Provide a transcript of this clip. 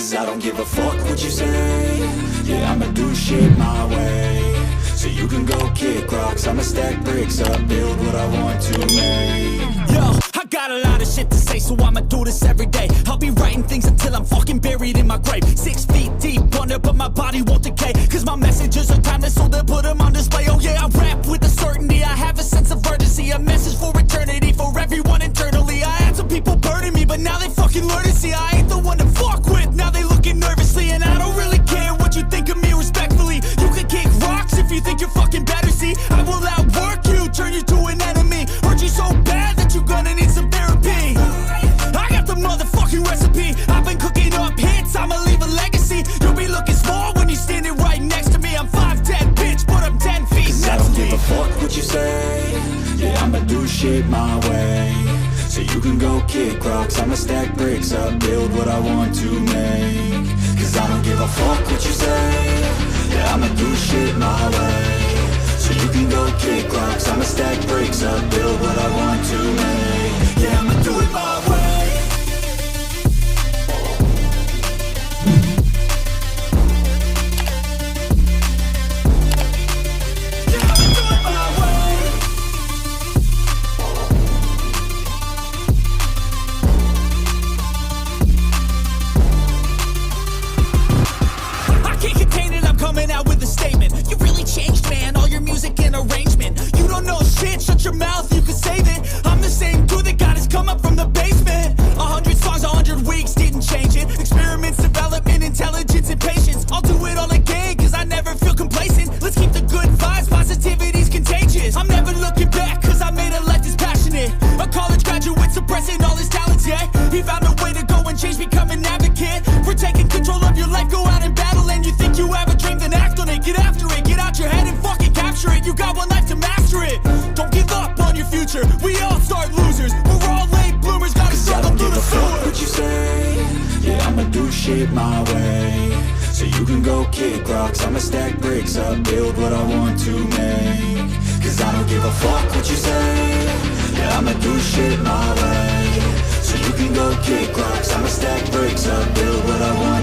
Cause I don't give a fuck what you say. Yeah, I'ma do shit my way. So you can go kick rocks, I'ma stack bricks up, build what I want to make. Yo, I got a lot of shit to say, so I'ma do this every day. I'll be writing things until I'm fucking buried in my grave. 6 feet deep under, but my body won't decay. Cause my messages are timeless, so they'll put them on display. Oh yeah, I rap with a certainty, I have a sense of urgency. A message for eternity, for everyone internally. I had some people burning me, but now they fucking learn to see I ain't the one to fuck with, now they looking nervously. And I don't really care what you think of me respectfully. You can kick rocks if you think you're fucking better, see. I will outwork you, turn you to an enemy. Hurt you so bad that you're gonna need some therapy. I got the motherfucking recipe. I've been cooking up hits, I'ma leave a legacy. You'll be looking small when you're standing right next to me. I'm 5'10", bitch, but I'm 10 feet next to me. I don't give a fuck what you say. Yeah, I'ma do shit my way. So you can go kick rocks, I'ma stack bricks up, build what I want to make. Cause I don't give a fuck what you say. Yeah, I'ma do shit my way. So you can go kick rocks, I'ma stack bricks up, build what I want to make. Yeah, I'ma do it my way. Coming out with a statement. You really changed, man, all your music and arrangement. You don't know shit, shut your mouth, you can save it. I'm the same dude that got his come up from the basement. 100 songs, 100 weeks, didn't change it. Experiments, development, intelligence, and patience. I'll do it all again, cause I never feel complacent. Let's keep the good vibes, positivity's contagious. I'm never looking back, cause I made a life that's passionate. A college graduate suppressing all his talents, yeah. He found a way to go and change, become an advocate. For taking control of your life, go out and battle. And you think you have a dream, then act on it. Get after it, get out your head and fucking capture it. You got one life to master it. Don't give up on your future, we all start losers. We're all late bloomers, gotta struggle through the sewer. I don't give a fuck what you say. Yeah, I'ma do shit my way. So you can go kick rocks, I'ma stack bricks up, build what I want to make. Cause I don't give a fuck what you say. Yeah, I'ma do shit my way. So you can go kick rocks, I'ma stack bricks up, build what I want